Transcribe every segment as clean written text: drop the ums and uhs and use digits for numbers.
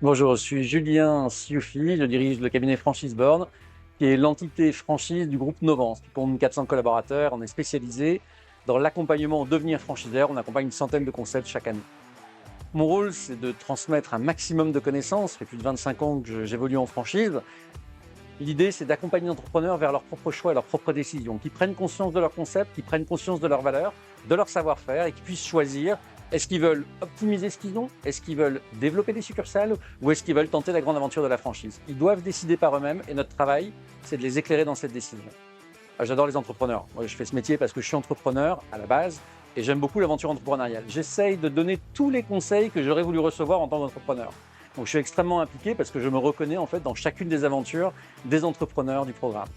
Bonjour, je suis Julien Sioufi, je dirige le cabinet FranchiseBoard, qui est l'entité franchise du groupe Novance, qui compte 400 collaborateurs. On est spécialisé dans l'accompagnement au devenir franchiseur. On accompagne une centaine de concepts chaque année. Mon rôle, c'est de transmettre un maximum de connaissances. Ça fait plus de 25 ans que j'évolue en franchise. L'idée, c'est d'accompagner les entrepreneurs vers leurs propres choix et leurs propres décisions, qu'ils prennent conscience de leur concept, qu'ils prennent conscience de leurs valeurs, de leur savoir-faire et qu'ils puissent choisir. Est-ce qu'ils veulent optimiser ce qu'ils ont? Est-ce qu'ils veulent développer des succursales? Ou est-ce qu'ils veulent tenter la grande aventure de la franchise? Ils doivent décider par eux-mêmes et notre travail, c'est de les éclairer dans cette décision. J'adore les entrepreneurs. Moi, je fais ce métier parce que je suis entrepreneur à la base et j'aime beaucoup l'aventure entrepreneuriale. J'essaye de donner tous les conseils que j'aurais voulu recevoir en tant qu'entrepreneur. Donc, je suis extrêmement impliqué parce que je me reconnais en fait dans chacune des aventures des entrepreneurs du programme.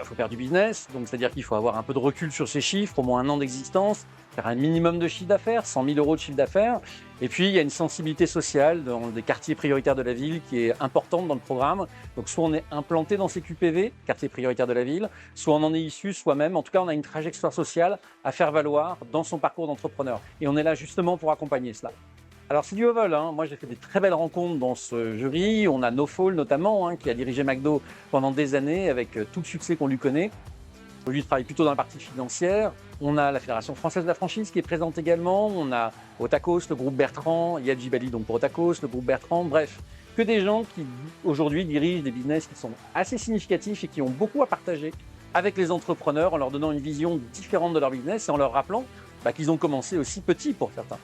Il faut faire du business, donc c'est-à-dire qu'il faut avoir un peu de recul sur ces chiffres, au moins un an d'existence, faire un minimum de chiffre d'affaires, 100 000 euros de chiffre d'affaires. Et puis, il y a une sensibilité sociale dans des quartiers prioritaires de la ville qui est importante dans le programme. Donc, soit on est implanté dans ces QPV, quartiers prioritaires de la ville, soit on en est issu soi-même. En tout cas, on a une trajectoire sociale à faire valoir dans son parcours d'entrepreneur. Et on est là justement pour accompagner cela. Alors, c'est du haut vol, hein. Moi, j'ai fait des très belles rencontres dans ce jury. On a NoFall notamment, hein, qui a dirigé McDo pendant des années avec tout le succès qu'on lui connaît. Lui, il travaille plutôt dans la partie financière. On a la Fédération française de la franchise qui est présente également. On a Otakos, le groupe Bertrand, Yad Jibali donc pour Otakos, le groupe Bertrand. Bref, que des gens qui aujourd'hui dirigent des business qui sont assez significatifs et qui ont beaucoup à partager avec les entrepreneurs en leur donnant une vision différente de leur business et en leur rappelant qu'ils ont commencé aussi petits pour certains.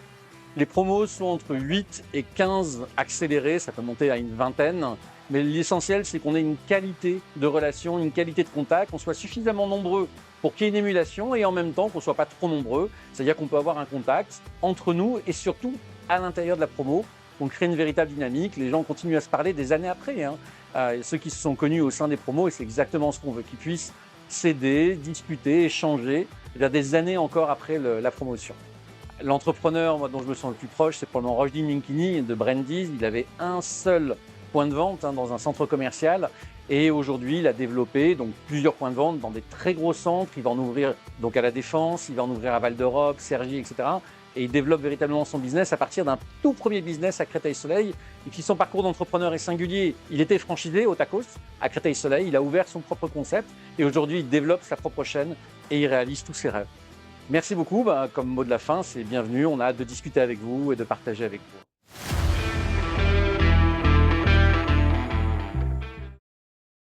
Les promos sont entre 8 et 15 accélérés, ça peut monter à une vingtaine. Mais l'essentiel, c'est qu'on ait une qualité de relation, une qualité de contact, qu'on soit suffisamment nombreux pour qu'il y ait une émulation et en même temps qu'on ne soit pas trop nombreux. C'est-à-dire qu'on peut avoir un contact entre nous et surtout à l'intérieur de la promo. On crée une véritable dynamique. Les gens continuent à se parler des années après. Ceux qui se sont connus au sein des promos, et c'est exactement ce qu'on veut, qu'ils puissent s'aider, discuter, échanger, des années encore après la promotion. L'entrepreneur dont je me sens le plus proche, c'est probablement Rojdin Minkini de Brandy's. Il avait un seul point de vente dans un centre commercial et aujourd'hui il a développé donc plusieurs points de vente dans des très gros centres. Il va en ouvrir donc à la Défense, il va en ouvrir à Val d'Europe, Cergy, etc. Et il développe véritablement son business à partir d'un tout premier business à Créteil-Soleil et qui son parcours d'entrepreneur est singulier. Il était franchisé au Tacos à Créteil-Soleil, il a ouvert son propre concept et aujourd'hui il développe sa propre chaîne et il réalise tous ses rêves. Merci beaucoup, comme mot de la fin, c'est bienvenu, on a hâte de discuter avec vous et de partager avec vous.